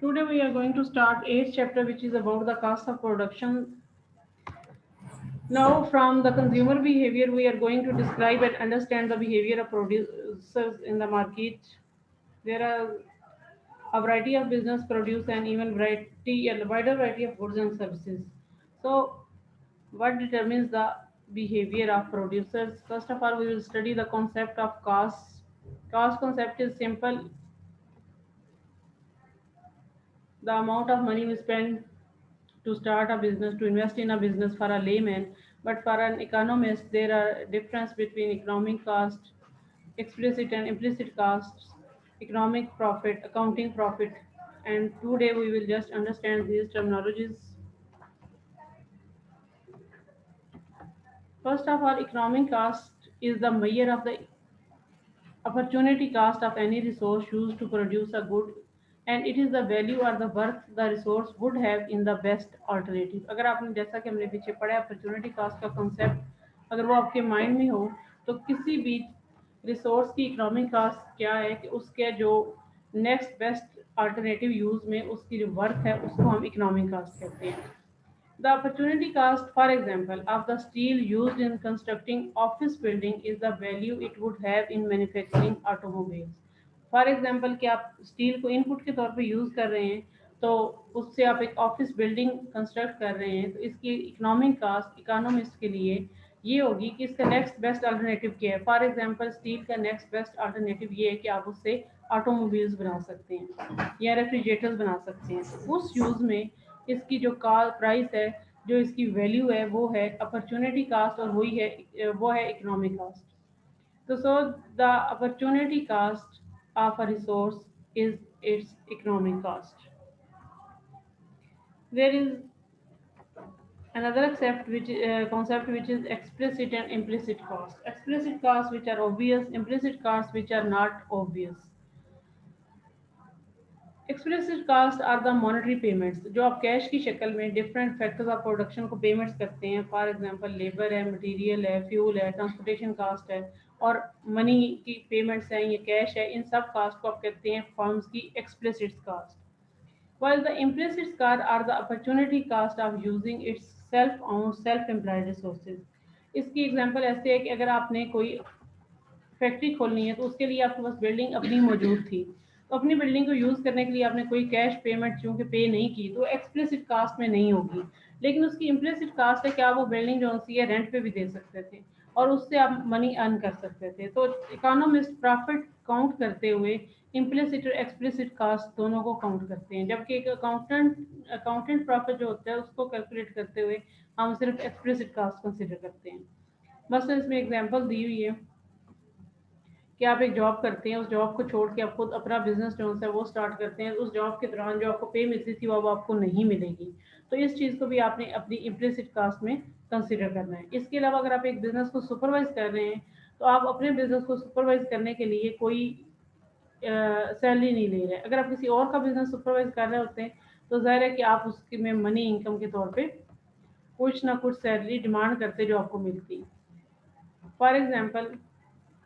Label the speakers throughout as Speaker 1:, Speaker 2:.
Speaker 1: Today we are going to start 8th chapter, which is about the cost of production. Now from the consumer behavior, we are going to describe and understand the behavior of producers in the market. There are a variety of business produce and even a wider variety of goods and services. So what determines the behavior of producers? First of all, we will study the concept of cost. Cost concept is simple: the amount of money we spend to start a business, to invest in a business for a layman. But for an economist, there are difference between economic cost, explicit and implicit costs, economic profit, accounting profit. And today we will just understand these terminologies. First of all, economic cost is the measure of the opportunity cost of any resource used to produce a good, and it is the value or the worth the resource would have in the best alternative. अगर आपने जैसा कि हमने पीछे पढ़ा है opportunity cast का concept, अगर वो आपके माइंड में हो तो किसी भी रिसोर्स की इकोनॉमिक कास्ट क्या है कि उसके जो नेक्स्ट बेस्ट अल्टरनेटिव यूज में उसकी जो वर्थ है उसको हम इकोनॉमिक कास्ट कहते हैं. The opportunity cost, for example, of the steel used in constructing office building is the value it would have in manufacturing automobiles. For example कि आप स्टील को इनपुट के तौर पे यूज़ कर रहे हैं, तो उससे आप एक ऑफिस बिल्डिंग कंस्ट्रक्ट कर रहे हैं, तो इसकी इकोनॉमिक कास्ट इकोनॉमिस्ट के लिए ये होगी कि इसका नेक्स्ट बेस्ट अल्टरनेटिव क्या है. फॉर एग्जांपल स्टील का नेक्स्ट बेस्ट अल्टरनेटिव ये है कि आप उससे ऑटोमोबाइल्स बना सकते हैं या रेफ्रिजरेटर्स बना सकते हैं. तो उस यूज़ में इसकी जो कार प्राइस है, जो इसकी वैल्यू है, वो है अपॉर्चुनिटी कास्ट और वही है वो है इकोनॉमिक कास्ट. तो so the opportunity cost of a resource is its economic cost. There is another concept which is explicit and implicit cost. Explicit costs which are obvious, implicit costs which are not obvious. Explicit cost are the monetary payments, जो आप cash की शक्ल में different factors of production को payments करते हैं. For example labour है, material है, फ्यूल है, ट्रांसपोर्टेशन कास्ट है और मनी की पेमेंट्स हैं, ये कैश है. इन सब कास्ट को आप कहते हैं फर्म्स की explicit cost. While the implicit cost are the opportunity cost of using its self-owned, self-employed resources. इसकी एग्जांपल ऐसे है कि अगर आपने कोई फैक्ट्री खोलनी है तो उसके लिए आपके पास बिल्डिंग अपनी मौजूद थी, तो अपनी बिल्डिंग को यूज़ करने के लिए आपने कोई कैश पेमेंट चूँकि पे नहीं की, तो एक्सप्लिसिट कास्ट में नहीं होगी. लेकिन उसकी इम्प्लिसिट कास्ट है कि आप वो बिल्डिंग जो सी है रेंट पे भी दे सकते थे और उससे आप मनी अर्न कर सकते थे. तो इकोनॉमिस्ट प्रॉफिट काउंट करते हुए इम्प्लिसिट और एक्सप्लिसिट कास्ट दोनों को काउंट करते हैं, जबकि एक अकाउंटेंट प्रॉफिट जो होता है उसको कैलकुलेट करते हुए हम सिर्फ एक्सप्लिसिट कास्ट कंसिडर करते हैं. बस इसमें एग्जांपल दी हुई है कि आप एक जॉब करते हैं, उस जॉब को छोड़ के आप खुद अपना बिजनेस जो है वो स्टार्ट करते हैं. उस जॉब के दौरान जो आपको पे मिलती थी वो अब आपको नहीं मिलेगी, तो इस चीज़ को भी आपने अपनी इम्प्लिसिट कास्ट में कंसिडर करना है. इसके अलावा अगर आप एक बिजनेस को सुपरवाइज कर रहे हैं, तो आप अपने बिजनेस को सुपरवाइज करने के लिए कोई सैलरी नहीं ले रहे. अगर आप किसी और का बिजनेस सुपरवाइज कर रहे होते हैं तो जाहिर है कि आप उसके में मनी इनकम के तौर पे कुछ ना कुछ सैलरी डिमांड करते जो आपको मिलती. फॉर एग्जांपल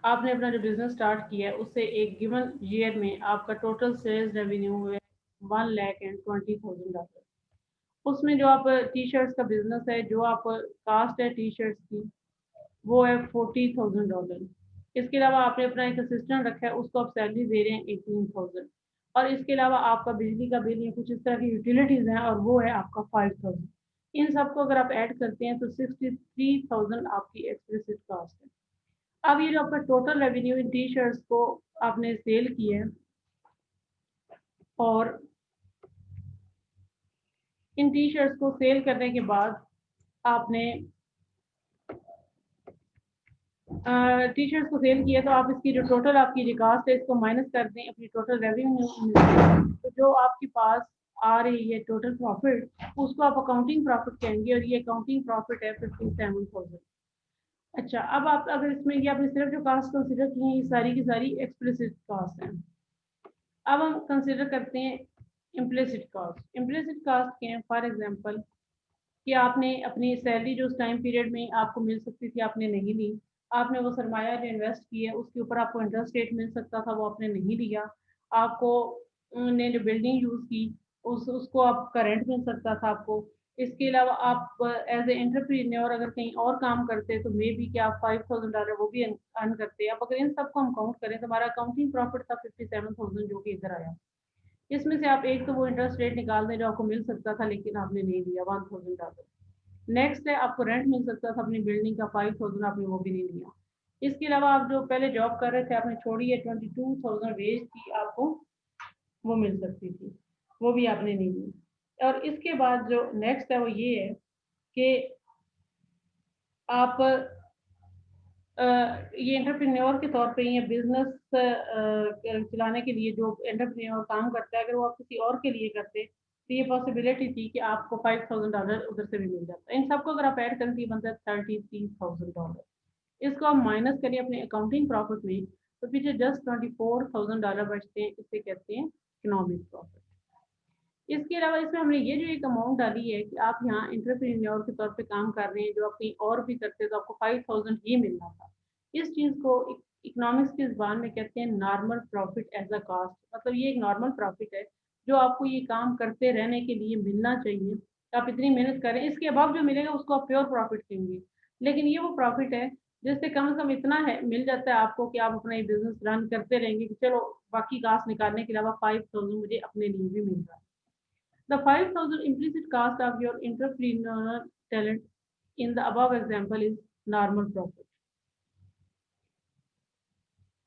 Speaker 1: आपने अपना जो बिजनेस स्टार्ट किया है उससे एक गिवन ईयर में आपका टोटल सेल्स रेवेन्यू है 1,20,000 डॉलर. उसमें जो आप टी शर्ट्स का बिजनेस है, जो आप कास्ट है टी शर्ट्स की, वो है $40,000. इसके अलावा आपने अपना एक असिस्टेंट रखा है, उसको आप सैलरी दे रहे हैं 18,000. और इसके अलावा आपका बिजली का बिल या कुछ इस तरह की यूटिलिटीज हैं और वो है आपका 5,000. इन सबको अगर आप ऐड करते हैं तो 63,000 आपकी एक्सप्लिसिट कास्ट है. अब ये जो आपका total revenue in T shirts को आपने सेल किया है और इन टी शर्ट्स को सेल करने के बाद आपने टी शर्ट्स को सेल किया, तो आप इसकी जो टोटल आपकी जो कास्ट है इसको माइनस कर दें अपनी टोटल रेवेन्यू, तो जो आपके पास आ रही है टोटल प्रॉफिट उसको आप अकाउंटिंग प्रॉफिट कहेंगे और ये अकाउंटिंग प्रॉफिट है 57,000. अच्छा, अब आप अगर इसमें ये आपने सिर्फ जो कास्ट कंसिडर की है ये सारी की सारी एक्सप्लिसिट कास्ट है. अब हम कंसिडर करते हैं इम्प्लिसिट कास्ट. इम्प्लिसिट कास्ट के हैं फॉर एग्जांपल कि आपने अपनी सैलरी जो उस टाइम पीरियड में आपको मिल सकती थी आपने नहीं ली. आपने वो सरमाया जो इन्वेस्ट किया उसके ऊपर आपको इंटरेस्ट रेट मिल सकता था, वो आपने नहीं लिया. आपको ने जो बिल्डिंग यूज़ की उसको आपका रेंट मिल सकता था आपको। इसके अलावा आप एज ए एंटरप्रेन्योर अगर कहीं और काम करते तो मे बी कि आप $5,000 वो भी अर्न करते। अब अगर इन सबको हम काउंट करें तो हमारा अकाउंटिंग प्रॉफिट था 57,000 जो कि इधर आया। इसमें से आप एक तो वो इंटरेस्ट रेट निकाल दें जो आपको मिल सकता था लेकिन आपने नहीं दिया $1,000। नेक्स्ट है आपको रेंट मिल सकता था अपनी बिल्डिंग का 5,000, आपने वो भी नहीं दिया। इसके अलावा आप जो पहले जॉब कर रहे थे आपने छोड़ी है, 22,000 वेज की आपको वो मिल सकती थी, वो भी आपने नहीं दी। और इसके बाद जो नेक्स्ट है वो ये है कि आप ये एंटरप्रेन्योर के तौर पे ये बिजनेस चलाने के लिए जो एंटरप्रेन्योर काम करता है अगर वो आप किसी और के लिए करते तो ये पॉसिबिलिटी थी कि आपको $5,000 उधर से भी मिल जाता। इन सबको अगर आप ऐड करती बनता है $33,000। इसको आप माइनस करिए अपने अकाउंटिंग प्रॉफिट में तो पीछे जस्ट $24,000 बचते हैं, इसे कहते हैं इकोनॉमिक प्रॉफिट। इसके अलावा इसमें हमने ये जो एक अमाउंट डाली है कि आप यहाँ एंटरप्रेन्योर के तौर पे काम कर रहे हैं जो आप कहीं और भी करते तो आपको 5,000 ही मिलना था। इस चीज को इकोनॉमिक्स की ज़बान में कहते हैं normal profit as a cost. मतलब ये एक नॉर्मल प्रॉफिट है जो आपको ये काम करते रहने के लिए मिलना चाहिए। आप इतनी मेहनत करें इसके अबाव जो मिलेगा उसको आप प्योर प्रॉफिट कहेंगे। लेकिन ये वो प्रॉफिट है जिससे कम से कम इतना है मिल जाता है आपको कि आप अपना ये बिजनेस रन करते रहेंगे कि चलो बाकी कास्ट निकालने के अलावा 5,000 मुझे अपने लिए भी मिल रहा है। The 5,000 implicit cost of your entrepreneurial talent in the above example is normal profit.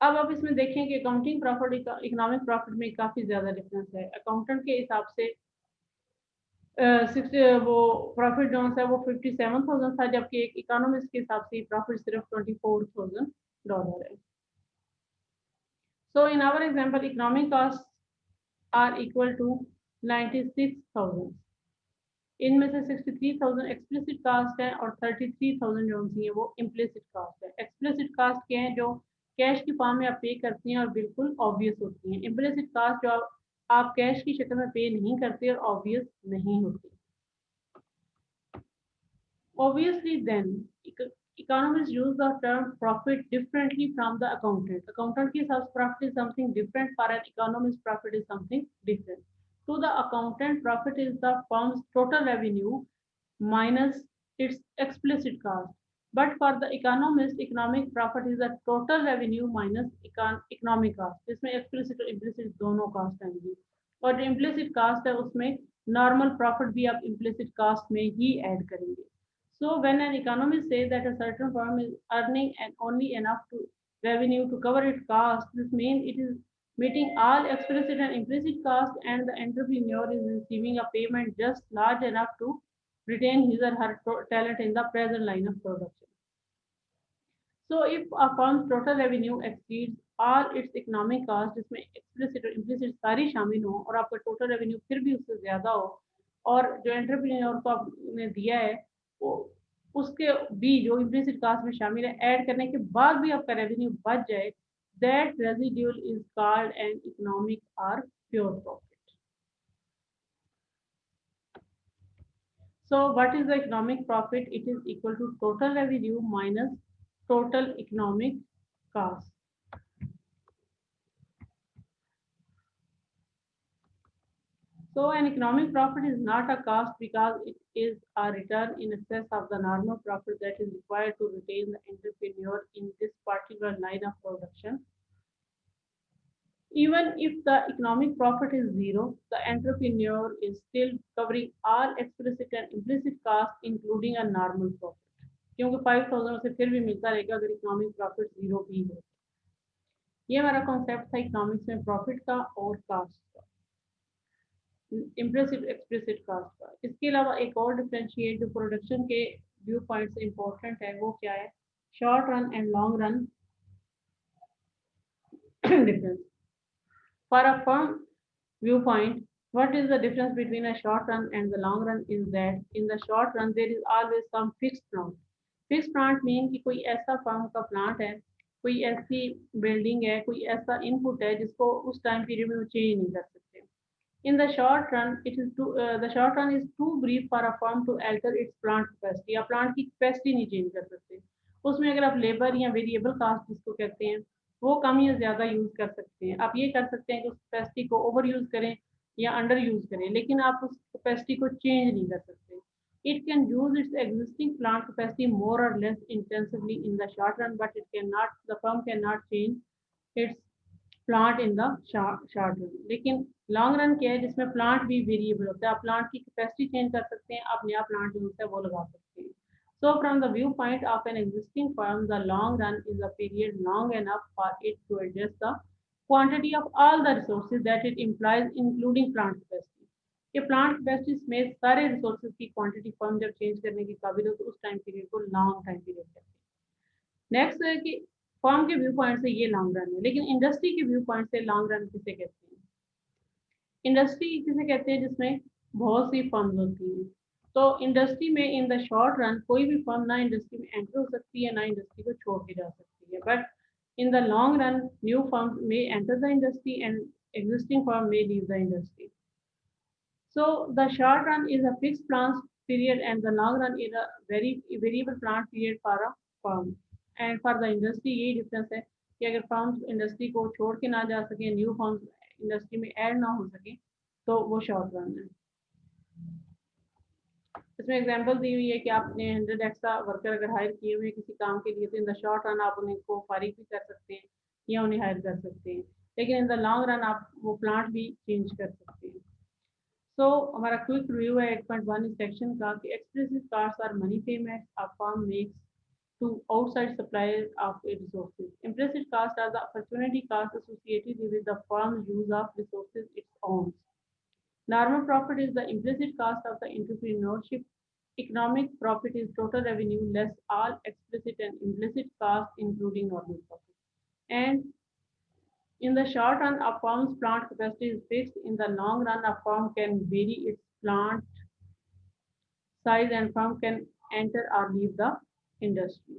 Speaker 1: अब आप इसमें देखें कि अकाउंटिंग प्रॉफिट इकोनॉमिक प्रॉफिट में काफी ज्यादा डिफरेंस है। अकाउंटेंट के हिसाब से वो प्रॉफिट जो है वो 57,000 था जबकि एक इकोनॉमिस्ट के हिसाब से प्रॉफिट सिर्फ $24,000 है। So in our example economic costs are equal to 96,000। इनमें से 63,000 एक्सप्लिसिट कास्ट है और 33,000 जो सी है वो इम्प्लिसिट कास्ट है। एक्सप्लिसिट कास्ट क्या है जो कैश की फॉर्म में आप पे करती हैं और बिल्कुल ऑब्वियस होती हैं। इम्प्लिसिट कास्ट जो आप कैश की शक्ल में पे नहीं करते और ऑब्वियस नहीं होती। Obviously then economists use the term profit differently from the accountant. Accountant के हिसाब से profit is something different, for an economist profit is something different. To the accountant, profit is the firm's total revenue minus its explicit cost. But for the economist, economic profit is the total revenue minus economic cost. इसमें explicit और implicit दोनों cost आएंगी और जो implicit cost है उसमें normal profit भी आप implicit cost में ही add करेंगे। So when an economist says that a certain firm is earning and only enough to revenue to cover its cost, this means it is meeting all explicit and implicit costs and the entrepreneur is receiving a payment just large enough to retain his or her talent in the present line of production. So if a firm's total revenue exceeds all its economic cost, जिसमें explicit और implicit सारी शामिल हो और आपका total revenue फिर भी उससे ज़्यादा हो और जो एंटरप्रेन्योर को आपने दिया है वो उसके भी जो implicit cost में शामिल है ऐड करने के बाद भी आपका revenue बच जाए, that residual is called an economic or pure profit. So what is the economic profit? It is equal to total revenue minus total economic cost. So an economic profit is not a cost because it is a return in excess of the normal profit that is required to retain the entrepreneur in this particular line of production. Even if the economic profit is zero, the entrepreneur is still covering all explicit and implicit costs, including a normal profit. क्योंकि 5,000 से फिर भी मिलता रहेगा अगर economic profit zero भी हो। ये हमारा कॉन्सेप्ट था इकोनॉमिक्स में प्रॉफिट का और कास्ट का, इम्प्लिसिट एक्सप्लिसिट कास्ट का। इसके अलावा एक और डिफरेंशिएट जो प्रोडक्शन के व्यू पॉइंट से इम्पोर्टेंट है वो क्या है? Short run and long run difference. For a firm viewpoint, what is the difference between a short run and the long run is that in the short run there is always some fixed plant. Fixed plant mean कि कोई ऐसा firm का plant है, कोई ऐसी building है, कोई ऐसा इनपुट है जिसको उस टाइम पीरियड में वो चेंज नहीं कर सकते। In the short run, the short run is too brief for a firm to alter its plant capacity. या प्लांट की कैपेसिटी नहीं चेंज कर सकते। उसमें अगर आप लेबर या वेरिएबल कास्ट जिसको कहते हैं वो कम या ज्यादा यूज कर सकते हैं। आप ये कर सकते हैं कि उस कैपेसिटी को ओवर यूज करें या अंडर यूज करे, लेकिन आप उस कैपेसिटी को चेंज नहीं कर सकते. It can use its existing plant capacity more or less intensively in the short run, but the firm cannot change its plant in the short run. लेकिन लॉन्ग रन क्या है, जिसमें प्लांट भी variable होता है, आप प्लांट की capacity change कर सकते हैं, आप नया प्लांट जो होता है वो लगा सकते हैं. So from the viewpoint of an existing firm, the long run is a period long enough for it to adjust the quantity of all the resources that it implies, including plant capacity. कि plant capacity समेत सारे resources की quantity firm जब change करने की काबिल हो, तो उस टाइम पीरियड को लॉन्ग टाइम पीरियड कहते हैं. नेक्स्ट है कि फर्म के व्यू पॉइंट से ये लॉन्ग रन है, लेकिन इंडस्ट्री के व्यू पॉइंट से लॉन्ग रन किसे कहते हैं? इंडस्ट्री किसे कहते हैं जिसमें बहुत सी फर्म्स होती हैं. तो इंडस्ट्री में इन द शॉर्ट रन कोई भी फर्म ना इंडस्ट्री में एंटर हो सकती है, ना इंडस्ट्री को छोड़ के जा सकती है. But in the long run new firm may enter the industry and existing firm may leave the industry. So the short run is a fixed plant period and the long run is a very variable plant period for a firm. And for the industry यही difference है कि अगर firms industry को छोड़ के ना जा सके, न्यू फर्म्स इंडस्ट्री में ऐड ना हो सके, तो वो शॉर्ट रन है. इसमें एग्जांपल दी हुई है कि आपने 100 एक्स्ट्रा वर्कर अगर हायर किए हुए किसी काम के लिए, तो इन द शॉर्ट रन आप उन्हें को फारिग भी कर सकते हैं या उन्हें हायर कर सकते हैं, लेकिन इन द लॉन्ग रन आप वो प्लांट भी चेंज कर सकते हैं. सो हमारा क्विक रिव्यू है 8.1 इस सेक्शन का कि explicit cost are money payment a firm makes to outside suppliers of its resources. Implicit costs are the opportunity costs associated with the firm's use of resources it owns. Normal profit is the implicit cost of the entrepreneurship. Economic profit is total revenue less all explicit and implicit costs, including normal profit. And in the short run, a firm's plant capacity is fixed. In the long run, a firm can vary its plant size and firm can enter or leave the industry.